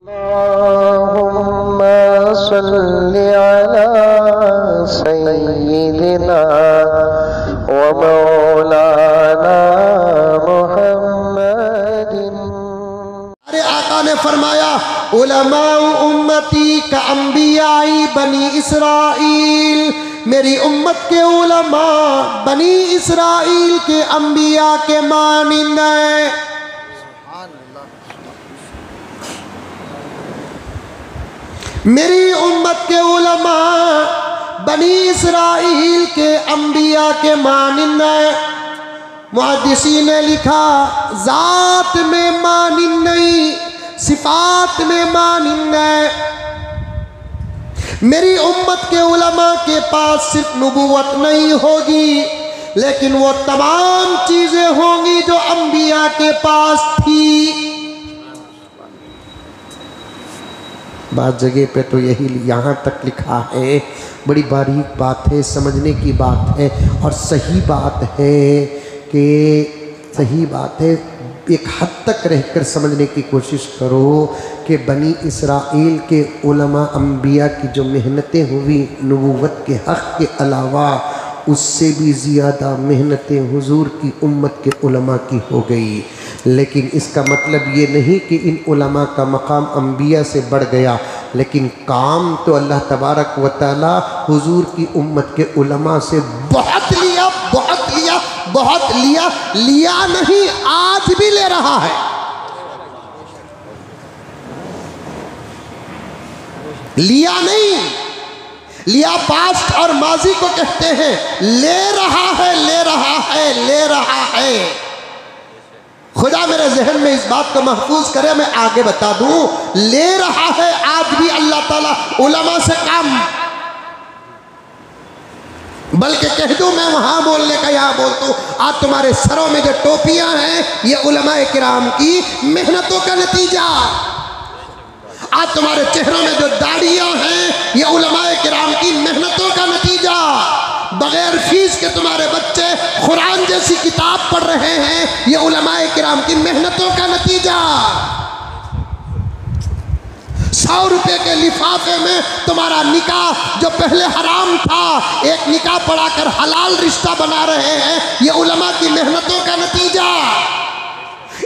अल्लाहुम्मा सल्लि अला सय्यिदिना व मौलाना मुहम्मदिन। अरे आका ने फरमाया उलमा उम्मती का अंबियाई बनी इसराइल, मेरी उम्मत के उलमा बनी इसराइल के अंबिया के मानिंद हैं। मेरी उम्मत के उलमा बनी इसराइल के अंबिया के मानिंद हैं। मुहद्दिसीन ने लिखा जात में मानिंद नहीं, सिफात में मानिंद है। मेरी उम्मत के उलमा के पास सिर्फ नबूवत नहीं होगी, लेकिन वो तमाम चीजें होंगी जो अंबिया के पास थी। बात जगह पे तो यही यहाँ तक लिखा है, बड़ी बारीक बात है, समझने की बात है और सही बात है कि सही बात है। एक हद तक रहकर समझने की कोशिश करो कि बनी इसराइल के उलमा अंबिया की जो मेहनतें हुई नबूवत के हक़ के अलावा, उससे भी ज़्यादा मेहनतें हुजूर की उम्मत के उलमा की हो गई। लेकिन इसका मतलब ये नहीं कि इन उलमा का मकाम अंबिया से बढ़ गया, लेकिन काम तो अल्लाह तबारक व तआला हुजूर की उम्मत के उलमा से बहुत लिया, बहुत लिया, बहुत लिया। लिया नहीं, आज भी ले रहा है। लिया नहीं, लिया पास्ट और माजी को कहते हैं। ले रहा है, ले रहा है, ले रहा है। खुदा मेरे जहन में इस बात को महफूज करे, मैं आगे बता दूं। ले रहा है आज भी अल्लाह ताला उलमा से काम, बल्कि कह दूं मैं वहां बोलने का यहाँ बोल दूं। आज तुम्हारे सरों में जो टोपियां हैं, ये उलमाए किराम की मेहनतों का नतीजा। आज तुम्हारे चेहरों में जो दाढ़ियां हैं, ये उलमाए किराम की मेहनतों का नतीजा। बगैर फीस के तुम्हारे बच्चे कुरान जैसी किताब पढ़ रहे हैं, ये उलमाए किराम की मेहनतों का नतीजा। 100 रुपए के लिफाफे में तुम्हारा निकाह जो पहले हराम था, एक निकाह पढ़ाकर हलाल रिश्ता बना रहे हैं, ये उलमा की मेहनतों का नतीजा।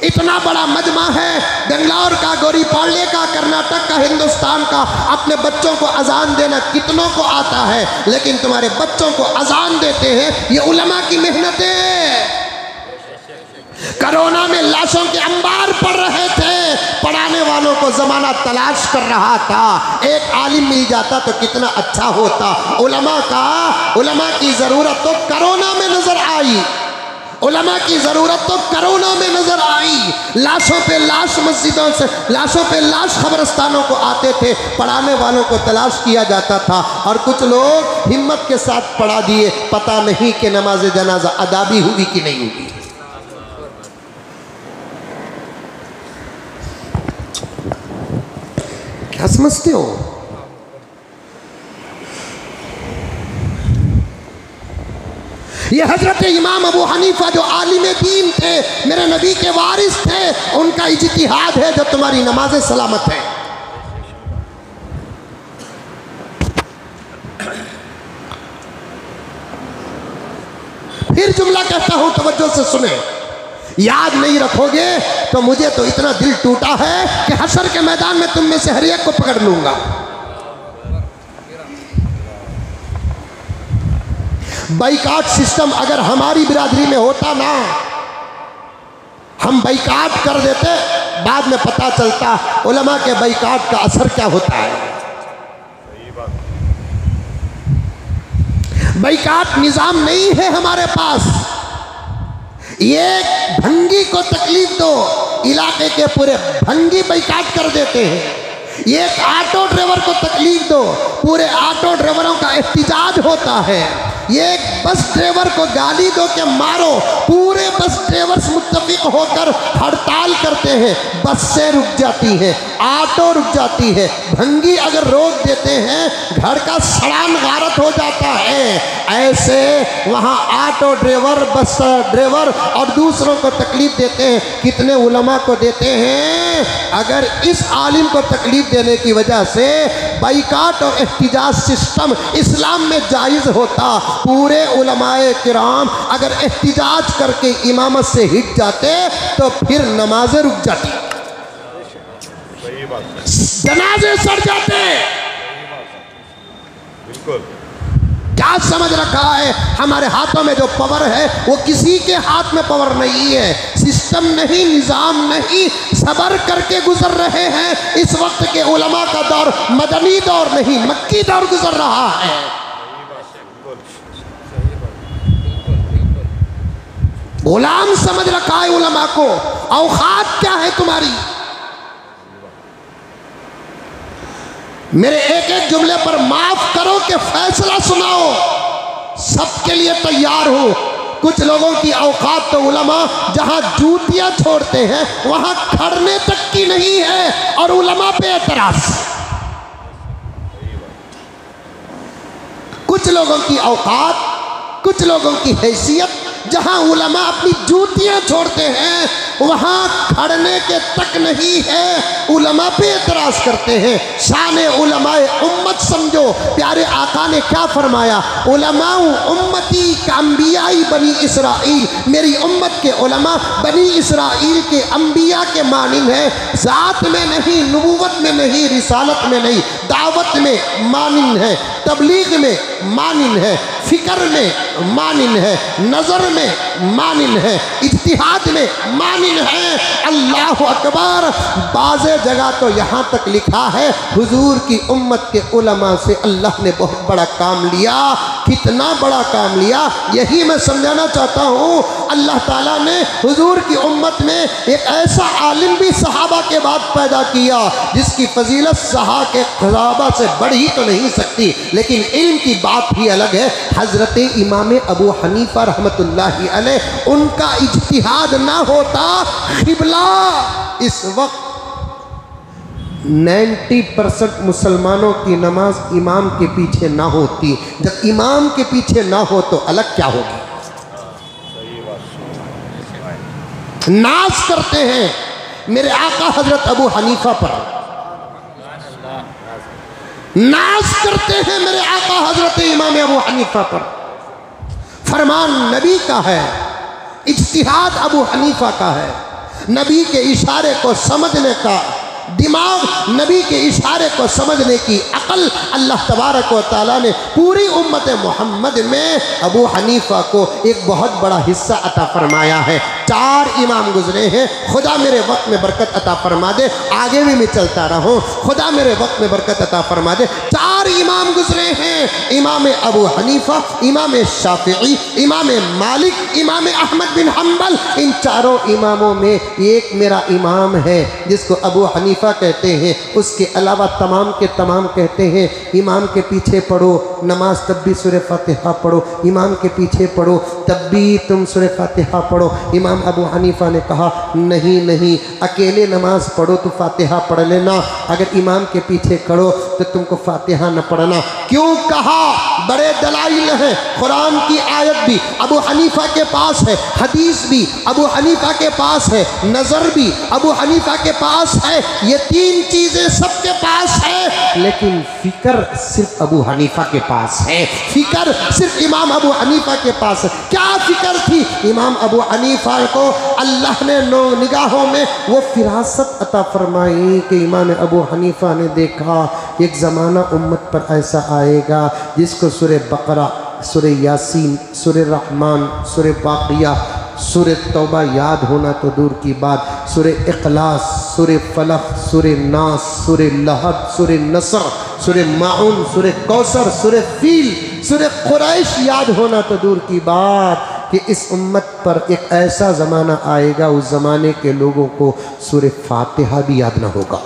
इतना बड़ा मजमा है बेंगलोर का, गोरीपाले का, कर्नाटक का, हिंदुस्तान का। अपने बच्चों को अजान देना कितनों को आता है, लेकिन तुम्हारे बच्चों को अजान देते हैं ये उलमा की मेहनतें। कोरोना में लाशों के अंबार पड़ रहे थे, पढ़ाने वालों को जमाना तलाश कर रहा था। एक आलिम मिल जाता तो कितना अच्छा होता। उलमा की जरूरत तो कोरोना में नजर आई, उलमा की ज़रूरत तो कोरोना में नज़र आई। लाशों पे लाश मस्जिदों से, लाशों पे लाश कब्रिस्तानों को आते थे, पढ़ाने वालों को तलाश किया जाता था। और कुछ लोग हिम्मत के साथ पढ़ा दिए, पता नहीं कि नमाज जनाजा अदा भी हुई कि नहीं हुई। क्या समझते हो? ये हजरत इमाम अबू हनीफा जो आलिम दीन थे, मेरे नबी के वारिस थे, उनका इज्तिहाद है जो तुम्हारी नमाज़ें सलामत है। फिर जुमला कहता हूं, तवज्जो से सुने। याद नहीं रखोगे तो मुझे तो इतना दिल टूटा है कि हशर के मैदान में तुम में से हर एक को पकड़ लूंगा। बाइकाट सिस्टम अगर हमारी बिरादरी में होता ना, हम बाइकाट कर देते, बाद में पता चलता उलमा के बाइकाट का असर क्या होता है। बाइकाट निजाम नहीं है हमारे पास। ये भंगी को तकलीफ दो, इलाके के पूरे भंगी बाइकाट कर देते हैं। ये एक ऑटो ड्राइवर को तकलीफ दो, पूरे ऑटो ड्राइवरों का एहतिजाज होता है। ये बस ड्राइवर को गाली दो के मारो, पूरे बस ड्राइवर्स मुत्तफिक होकर हड़ताल करते हैं, बसें रुक जाती हैं, ऑटो रुक जाती है, भंगी अगर रोक देते हैं घर का सड़ान गारत हो जाता है। ऐसे वहाँ ऑटो ड्राइवर, बस ड्राइवर और दूसरों को तकलीफ देते हैं। कितने उलमा को देते हैं। अगर इस आलिम को तकलीफ देने की वजह से बाइकाट और एहतिजाज सिस्टम इस्लाम में जायज़ होता, पूरे उलमाए किराम अगर एहतिजाज करके इमामत से हिट जाते तो फिर नमाजें रुक जाती, जनाजे सड़ जाते। बिल्कुल। क्या समझ रखा है? हमारे हाथों में जो पावर है वो किसी के हाथ में पावर नहीं है, सिस्टम नहीं, निज़ाम नहीं, सबर करके गुजर रहे हैं। इस वक्त के उलमा का दौर मदनी दौर नहीं, मक्की दौर गुजर रहा है। गुलाम समझ रखा है उलमा को। औकात क्या है तुम्हारी? मेरे एक एक जुमले पर माफ करो कि फैसला सुनाओ, सबके लिए तैयार हूं। कुछ लोगों की औकात तो उलमा जहां जूतियां छोड़ते हैं वहां खड़ने तक की नहीं है और उलमा पे एतराज। कुछ लोगों की औकात, कुछ लोगों की हैसियत जहां उलमा अपनी जूतियां छोड़ते हैं वहां खड़ने के तक नहीं है, उलमा पे एतराज करते हैं। शान उलमाए उम्मत समझो, प्यारे आका ने क्या फरमाया? उलमाउ उम्मती का अंबियाई बनी इसराइल, मेरी उम्मत के उलमा बनी इसराइल के अंबिया के मानिंद है। ज़ात में नहीं, नबूवत में नहीं, रिसालत में नहीं, दावत में मानिंद है, तबलीग में मानिंद है, फिक्र में मानिंद है, नज़र में मानिंद है, इज्तिहाद में मानिंद है। अल्लाह अकबर। बाज़े जगह तो यहाँ तक लिखा है हुजूर की उम्मत के उलमा से अल्लाह ने बहुत बड़ा काम लिया। कितना बड़ा काम लिया, यही मैं समझाना चाहता हूँ। अल्लाह ताला ने हुजूर की उम्मत में एक ऐसा आलिम भी सहाबा के बाद पैदा किया जिसकी फजीलत सहाबा से बढ़ ही तो नहीं सकती, लेकिन इल्म की बात ही अलग है। हज़रत इमाम अबू हनीफा रहमतुल्लाहि अलैह, उनका इज्तिहाद ना होता, क़िबला इस वक्त 90% मुसलमानों की नमाज इमाम के पीछे ना होती। जब इमाम के पीछे ना हो तो अलग क्या होगी? नाज करते हैं मेरे आका हजरत अबू हनीफा पर, नाज करते हैं मेरे आका हजरत इमाम अबू हनीफा पर। फरमान नबी का है, इज्तिहाद अबू हनीफा का है। नबी के इशारे को समझने का दिमाग, नबी के इशारे को समझने की अकल अल्लाह तबारक व तआला ने पूरी उम्मत मोहम्मद में अबू हनीफा को एक बहुत बड़ा हिस्सा अता फरमाया है। 4 इमाम गुजरे हैं, खुदा मेरे वक्त में बरकत अता फरमा दे। आगे भी मैं चलता रहूं, खुदा मेरे वक्त में बरकत अता फरमा दे। 4 इमाम गुजरे हैं, इमाम अबू हनीफा, इमाम शाफिई, इमाम मालिक, इमाम अहमद बिन हम्बल। इन 4 इमामों में एक मेरा इमाम है जिसको अबू हनीफा कहते हैं। उसके अलावा तमाम के तमाम कहते हैं इमाम के पीछे पढ़ो नमाज तब भी सूरह फातिहा पढ़ो, इमाम के पीछे पढ़ो तब भी तुम सूरह फातिहा पढ़ो। इमाम अबू हनीफा ने कहा नहीं नहीं, अकेले नमाज पढ़ो तो फातिहा पढ़ लेना, अगर इमाम के पीछे खड़ो तो तुमको फातिहा न पढ़ना। क्यों कहा? बड़े दलाइल हैं। कुरान की आयत भी अबू हनीफा के पास है, हदीस भी अबू हनीफा के पास है, नज़र भी अबू हनीफा के पास है। ये 3 चीज़ें सबके पास है, लेकिन फिक्र सिर्फ अबू हनीफा के पास है। फिक्र सिर्फ इमाम अबू हनीफा के पास है। क्या फिक्र थी? इमाम अबू हनीफा को अल्लाह ने 9 निगाहों में वो फिरासत अता फरमाई कि इमाम अबू हनीफा ने देखा एक ज़माना उम्मत पर ऐसा आएगा जिसको सूरह बकरा, सूरह यासीन, सूरह रहमान, सूरह बाक़िया, सूरह तौबा याद होना तो दूर की बात, सूरह इखलास, सूरह फलक, सूरह नास, सूरह लहब, सूरह नसर, सूरह माउन, सूरह कौसर, सूरह फील, सूरह कुरैश याद होना तो दूर की बात कि इस उम्मत पर एक ऐसा ज़माना आएगा उस ज़माने के लोगों को सूरह फातिहा भी याद न होगा।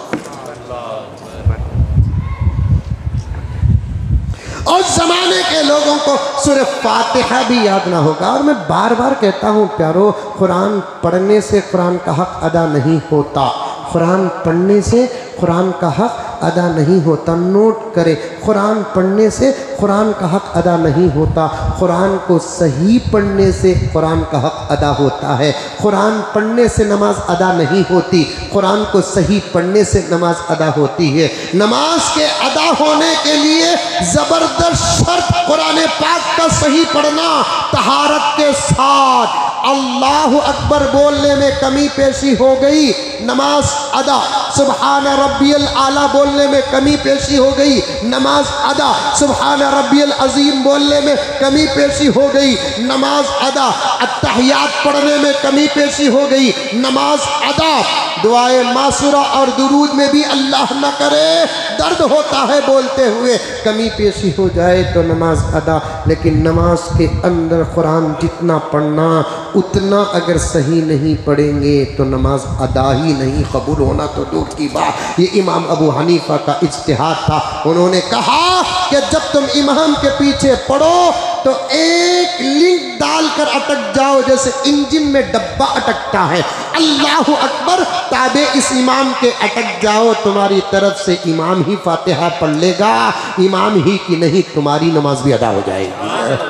उस ज़माने के लोगों को सूरह फातिहा भी याद ना होगा। और मैं बार बार कहता हूँ प्यारो, कुरान पढ़ने से कुरान का हक़ अदा नहीं होता। कुरान पढ़ने से कुरान का हक़ अदा नहीं होता। नोट करें, कुरान पढ़ने से कुरान का हक़ अदा नहीं होता। कुरान को सही पढ़ने से कुरान का हक़ अदा होता है। कुरान पढ़ने से नमाज अदा नहीं होती, कुरान को सही पढ़ने से नमाज अदा होती है। नमाज के अदा होने के लिए ज़बरदस्त शर्त कुरान पाक का सही पढ़ना, तहारत के साथ। अल्लाहु अकबर बोलने में कमी पेशी हो गई, नमाज अदा। सुबहान रब्बियल आला बोलने में कमी पेशी हो गई, नमाज अदा। सुबहान रब्बियल अजीम बोलने में कमी पेशी हो गई, नमाज अदा। अत्तहियात पढ़ने में कमी पेशी हो गई, नमाज अदा। दुआए मासूरा और दुरूद में भी अल्लाह न करे दर्द होता है बोलते हुए, कमी पेशी हो जाए तो नमाज अदा। लेकिन नमाज के अंदर कुरान जितना पढ़ना उतना अगर सही नहीं पढ़ेंगे तो नमाज अदा ही नहीं, कबूल होना तो दूर की बात। ये इमाम अबू हनीफा का इज्तिहाद था। उन्होंने कहा कि जब तुम इमाम के पीछे पढ़ो तो एक लिंक डालकर अटक जाओ, जैसे इंजन में डब्बा अटकता है। अल्लाहु अकबर, ताबे इस इमाम के अटक जाओ, तुम्हारी तरफ से इमाम ही फातिहा पढ़ लेगा, इमाम ही की नहीं तुम्हारी नमाज भी अदा हो जाएगी।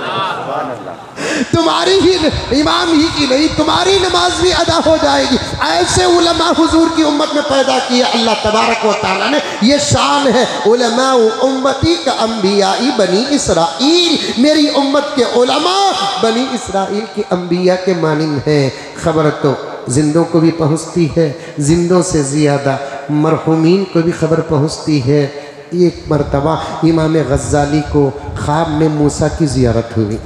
तुम्हारी ही, इमाम ही की नहीं तुम्हारी नमाज भी अदा हो जाएगी। ऐसे उलमा हुजूर की उम्मत में पैदा किया अल्लाह तबारक व तआला ने। ये शान है उलमा उम्मती का अंबियाई बनी इसराइल। मेरी उम्मत के उलमा बनी इसराइल के अंबिया के मानिंद हैं। खबर तो जिंदों को भी पहुँचती है, जिंदों से ज़्यादा मरहूमीन को भी खबर पहुँचती है। एक मरतबा इमाम गज़ाली को ख्वाब में मूसा की ज़ियारत हुई।